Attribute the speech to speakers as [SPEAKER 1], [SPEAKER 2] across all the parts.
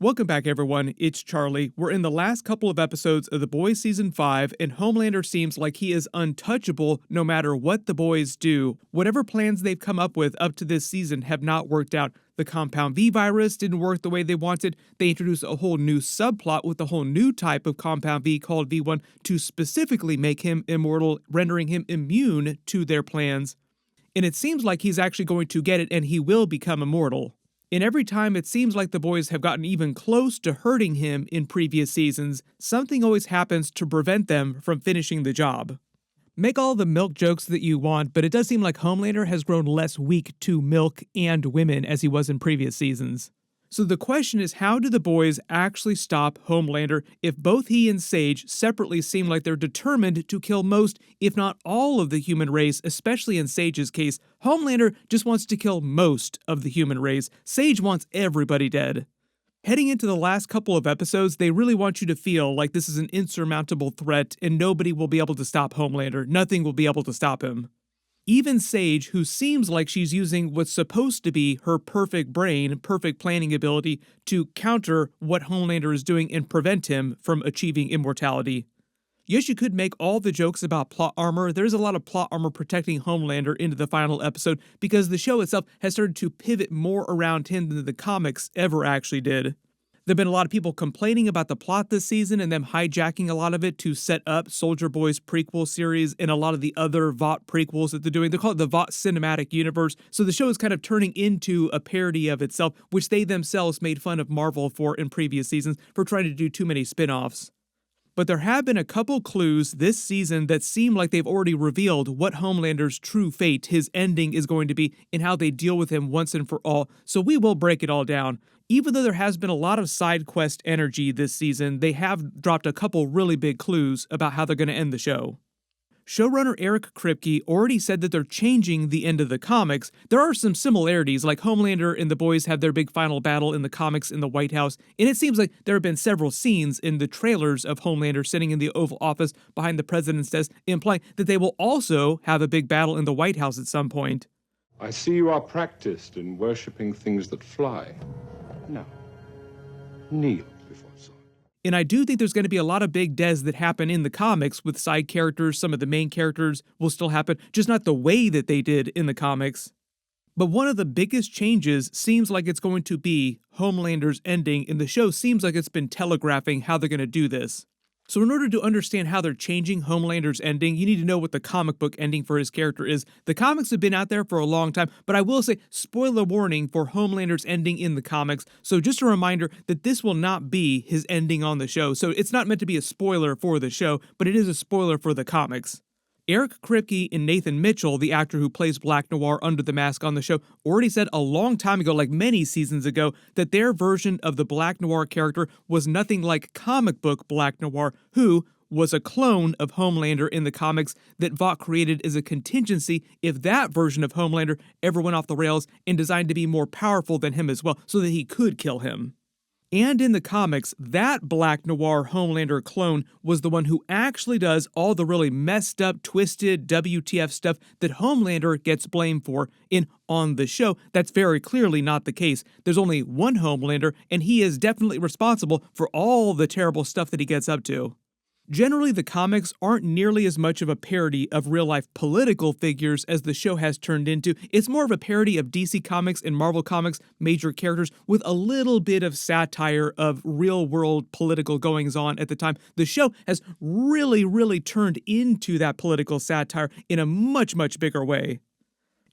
[SPEAKER 1] Welcome back, everyone. It's Charlie. We're in the last couple of episodes of The Boys Season 5, and Homelander seems like he is untouchable no matter what the boys do. Whatever plans they've come up with up to this season have not worked out. The Compound V virus didn't work the way they wanted. They introduced a whole new subplot with a whole new type of Compound V called V1 to specifically make him immortal, rendering him immune to their plans. And it seems like he's actually going to get it and he will become immortal. And every time it seems like the boys have gotten even close to hurting him in previous seasons, something always happens to prevent them from finishing the job. Make all the milk jokes that you want, but it does seem like Homelander has grown less weak to milk and women as he was in previous seasons. So the question is, how do the boys actually stop Homelander if both he and Sage separately seem like they're determined to kill most, if not all of the human race, especially in Sage's case? Homelander just wants to kill most of the human race. Sage wants everybody dead. Heading into the last couple of episodes, they really want you to feel like this is an insurmountable threat and nobody will be able to stop Homelander. Nothing will be able to stop him. Even Sage, who seems like she's using what's supposed to be her perfect brain, perfect planning ability to counter what Homelander is doing and prevent him from achieving immortality. Yes, you could make all the jokes about plot armor. There's a lot of plot armor protecting Homelander into the final episode because the show itself has started to pivot more around him than the comics ever actually did. There have been a lot of people complaining about the plot this season and them hijacking a lot of it to set up Soldier Boy's prequel series and a lot of the other Vought prequels that they're doing. They call it the Vought Cinematic Universe. So the show is kind of turning into a parody of itself, which they themselves made fun of Marvel for in previous seasons for trying to do too many spin-offs. But there have been a couple clues this season that seem like they've already revealed what Homelander's true fate, his ending, is going to be and how they deal with him once and for all. So we will break it all down. Even though there has been a lot of side quest energy this season, they have dropped a couple really big clues about how they're going to end the show. Showrunner Eric Kripke already said that they're changing the end of the comics. There are some similarities, like Homelander and the boys have their big final battle in the comics in the White House, and it seems like there have been several scenes in the trailers of Homelander sitting in the Oval Office behind the president's desk, implying that they will also have a big battle in the White House at some point.
[SPEAKER 2] I see you are practiced in worshipping things that fly. Now, kneel before Zod.
[SPEAKER 1] And I do think there's going to be a lot of big deaths that happen in the comics with side characters. Some of the main characters will still happen, just not the way that they did in the comics. But one of the biggest changes seems like it's going to be Homelander's ending, and the show seems like it's been telegraphing how they're going to do this. So in order to understand how they're changing Homelander's ending, you need to know what the comic book ending for his character is. The comics have been out there for a long time, but I will say, spoiler warning for Homelander's ending in the comics. So just a reminder that this will not be his ending on the show. So it's not meant to be a spoiler for the show, but it is a spoiler for the comics. Eric Kripke and Nathan Mitchell, the actor who plays Black Noir under the mask on the show, already said a long time ago, like many seasons ago, that their version of the Black Noir character was nothing like comic book Black Noir, who was a clone of Homelander in the comics that Vought created as a contingency if that version of Homelander ever went off the rails and designed to be more powerful than him as well, so that he could kill him. And in the comics, that Black Noir Homelander clone was the one who actually does all the really messed up, twisted WTF stuff that Homelander gets blamed for. On the show, that's very clearly not the case. There's only one Homelander, and he is definitely responsible for all the terrible stuff that he gets up to. Generally, the comics aren't nearly as much of a parody of real-life political figures as the show has turned into. It's more of a parody of DC Comics and Marvel Comics major characters with a little bit of satire of real-world political goings-on at the time. The show has really turned into that political satire in a much bigger way.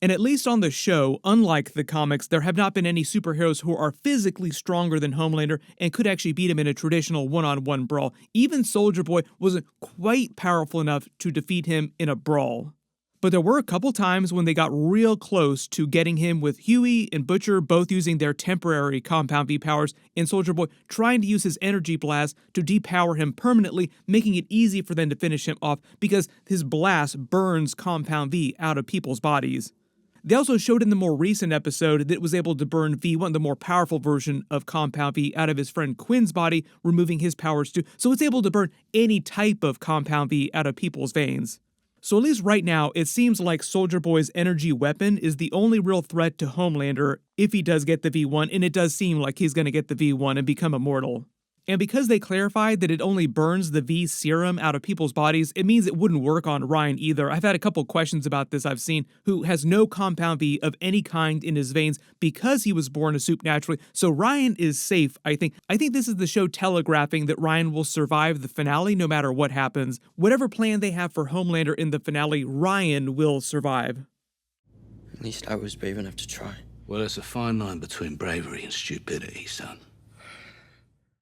[SPEAKER 1] And at least on the show, unlike the comics, there have not been any superheroes who are physically stronger than Homelander and could actually beat him in a traditional one-on-one brawl. Even Soldier Boy wasn't quite powerful enough to defeat him in a brawl. But there were a couple times when they got real close to getting him, with Huey and Butcher both using their temporary Compound V powers, and Soldier Boy trying to use his energy blast to depower him permanently, making it easy for them to finish him off because his blast burns Compound V out of people's bodies. They also showed in the more recent episode that it was able to burn V1, the more powerful version of Compound V, out of his friend Quinn's body, removing his powers too. So it's able to burn any type of Compound V out of people's veins. So at least right now, it seems like Soldier Boy's energy weapon is the only real threat to Homelander if he does get the V1, and it does seem like he's going to get the V1 and become immortal. And because they clarified that it only burns the V serum out of people's bodies, it means it wouldn't work on Ryan either. I've had a couple questions about this I've seen, who has no compound V of any kind in his veins because he was born a soup naturally. So Ryan is safe, I think. I think this is the show telegraphing that Ryan will survive the finale no matter what happens. Whatever plan they have for Homelander in the finale, Ryan will survive.
[SPEAKER 3] At least I was brave enough to try.
[SPEAKER 4] Well, it's a fine line between bravery and stupidity, son.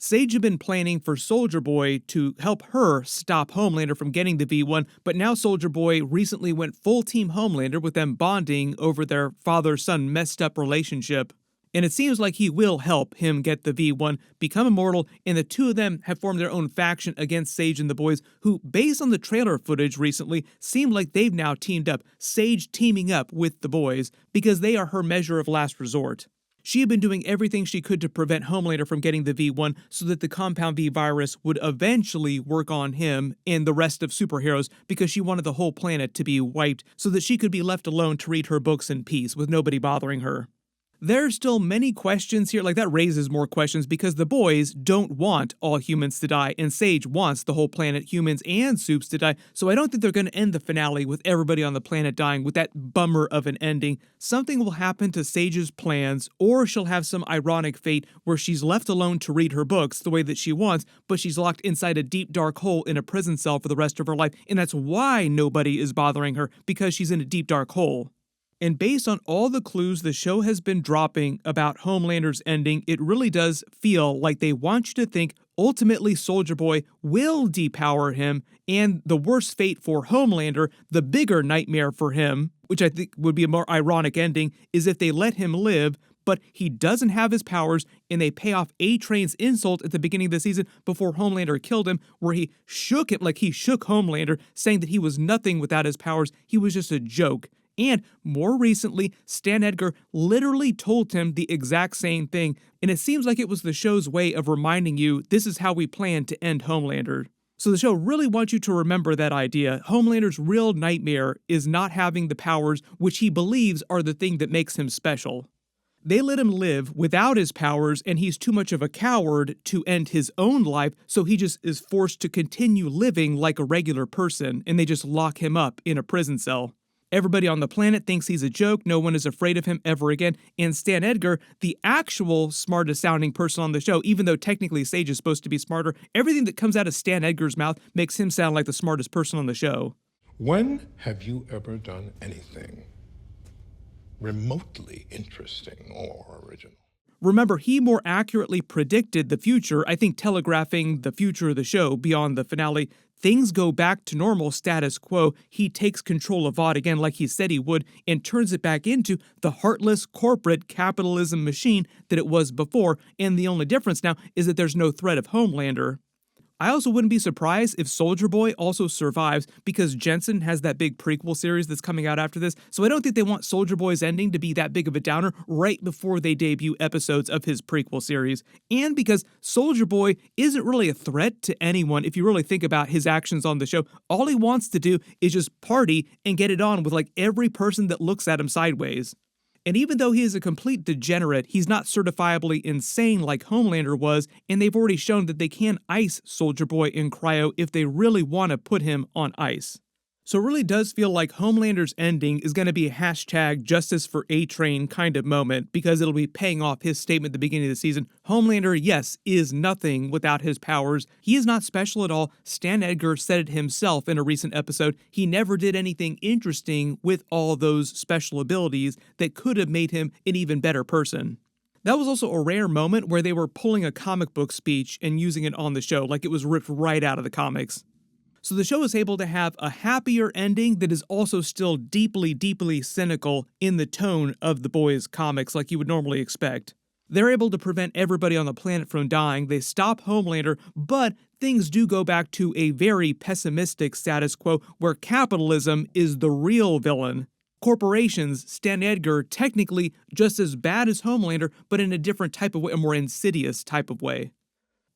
[SPEAKER 1] Sage had been planning for Soldier Boy to help her stop Homelander from getting the V1, but now Soldier Boy recently went full team Homelander with them bonding over their father-son messed up relationship. And it seems like he will help him get the V1, become immortal, and the two of them have formed their own faction against Sage and the boys, who, based on the trailer footage recently, seem like they've now teamed up, Sage teaming up with the boys, because they are her measure of last resort. She had been doing everything she could to prevent Homelander from getting the V1 so that the Compound V virus would eventually work on him and the rest of superheroes because she wanted the whole planet to be wiped so that she could be left alone to read her books in peace with nobody bothering her. There's still many questions here, like that raises more questions because the boys don't want all humans to die, and Sage wants the whole planet, humans and soups, to die, so I don't think they're going to end the finale with everybody on the planet dying with that bummer of an ending. Something will happen to Sage's plans, or she'll have some ironic fate where she's left alone to read her books the way that she wants, but she's locked inside a deep dark hole in a prison cell for the rest of her life, and that's why nobody is bothering her, because she's in a deep dark hole. And based on all the clues the show has been dropping about Homelander's ending, it really does feel like they want you to think ultimately Soldier Boy will depower him, and the worst fate for Homelander, the bigger nightmare for him, which I think would be a more ironic ending, is if they let him live, but he doesn't have his powers, and they pay off A-Train's insult at the beginning of the season before Homelander killed him, where he shook him, like he shook Homelander, saying that he was nothing without his powers, he was just a joke. And more recently, Stan Edgar literally told him the exact same thing, and it seems like it was the show's way of reminding you this is how we plan to end Homelander. So the show really wants you to remember that idea. Homelander's real nightmare is not having the powers which he believes are the thing that makes him special. They let him live without his powers, and he's too much of a coward to end his own life, so he just is forced to continue living like a regular person, and they just lock him up in a prison cell. Everybody on the planet thinks he's a joke, no one is afraid of him ever again, and Stan Edgar, the actual smartest sounding person on the show, even though technically Sage is supposed to be smarter, everything that comes out of Stan Edgar's mouth makes him sound like the smartest person on the show.
[SPEAKER 5] When have you ever done anything remotely interesting or original?
[SPEAKER 1] Remember, he more accurately predicted the future, I think telegraphing the future of the show beyond the finale. Things go back to normal status quo. He takes control of Vought again like he said he would and turns it back into the heartless corporate capitalism machine that it was before, and the only difference now is that there's no threat of Homelander. I also wouldn't be surprised if Soldier Boy also survives because Jensen has that big prequel series that's coming out after this, so I don't think they want Soldier Boy's ending to be that big of a downer right before they debut episodes of his prequel series. And because Soldier Boy isn't really a threat to anyone if you really think about his actions on the show. All he wants to do is just party and get it on with like every person that looks at him sideways. And even though he is a complete degenerate, he's not certifiably insane like Homelander was, and they've already shown that they can ice Soldier Boy in cryo if they really want to put him on ice. So it really does feel like Homelander's ending is going to be a hashtag justice for A-Train kind of moment because it'll be paying off his statement at the beginning of the season. Homelander, yes, is nothing without his powers. He is not special at all. Stan Edgar said it himself in a recent episode. He never did anything interesting with all those special abilities that could have made him an even better person. That was also a rare moment where they were pulling a comic book speech and using it on the show, like it was ripped right out of the comics. So the show is able to have a happier ending that is also still deeply, deeply cynical in the tone of the boys' comics like you would normally expect. They're able to prevent everybody on the planet from dying, they stop Homelander, but things do go back to a very pessimistic status quo where capitalism is the real villain. Corporations, Stan Edgar, technically just as bad as Homelander, but in a different type of way, a more insidious type of way.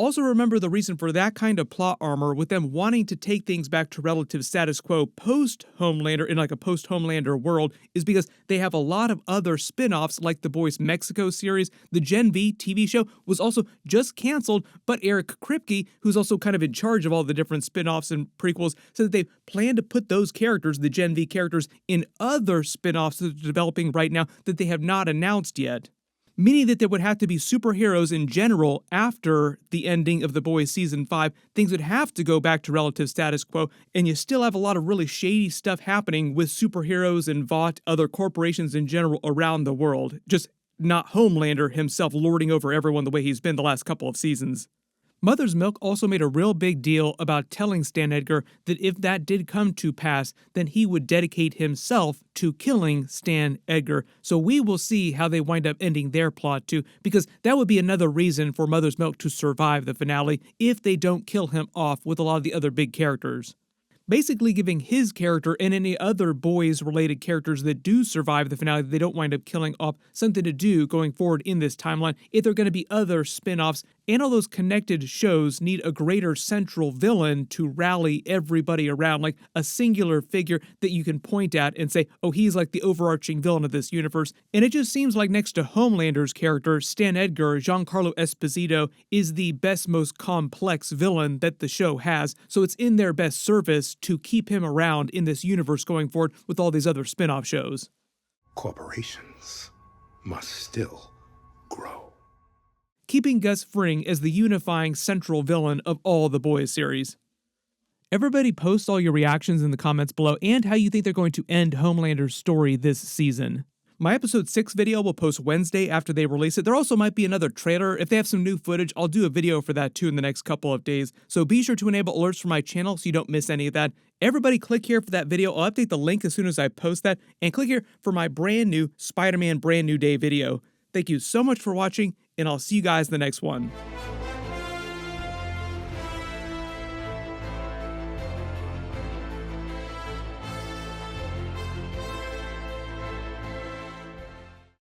[SPEAKER 1] Also remember the reason for that kind of plot armor with them wanting to take things back to relative status quo post-Homelander in like a post-Homelander world is because they have a lot of other spin-offs like The Boys Mexico series. The Gen V TV show was also just canceled, but Eric Kripke, who's also kind of in charge of all the different spin-offs and prequels, said that they plan to put those characters, the Gen V characters, in other spin-offs that they're developing right now that they have not announced yet. Meaning that there would have to be superheroes in general after the ending of The Boys Season 5. Things would have to go back to relative status quo, and you still have a lot of really shady stuff happening with superheroes and Vought, other corporations in general around the world. Just not Homelander himself lording over everyone the way he's been the last couple of seasons. Mother's Milk also made a real big deal about telling Stan Edgar that if that did come to pass, then he would dedicate himself to killing Stan Edgar. So we will see how they wind up ending their plot too, because that would be another reason for Mother's Milk to survive the finale if they don't kill him off with a lot of the other big characters. Basically giving his character and any other boys-related characters that do survive the finale that they don't wind up killing off something to do going forward in this timeline if there are going to be other spin-offs. And all those connected shows need a greater central villain to rally everybody around, like a singular figure that you can point at and say, oh, he's like the overarching villain of this universe. And it just seems like next to Homelander's character, Stan Edgar, Giancarlo Esposito is the best, most complex villain that the show has. So it's in their best service to keep him around in this universe going forward with all these other spin-off shows.
[SPEAKER 5] Corporations must still grow.
[SPEAKER 1] Keeping Gus Fring as the unifying central villain of all the Boys series. Everybody post all your reactions in the comments below and how you think they're going to end Homelander's story this season. My episode 6 video will post Wednesday after they release it. There also might be another trailer. If they have some new footage, I'll do a video for that too in the next couple of days. So be sure to enable alerts for my channel so you don't miss any of that. Everybody click here for that video. I'll update the link as soon as I post that. And click here for my brand new Spider-Man Brand New Day video. Thank you so much for watching, and I'll see you guys in the next one.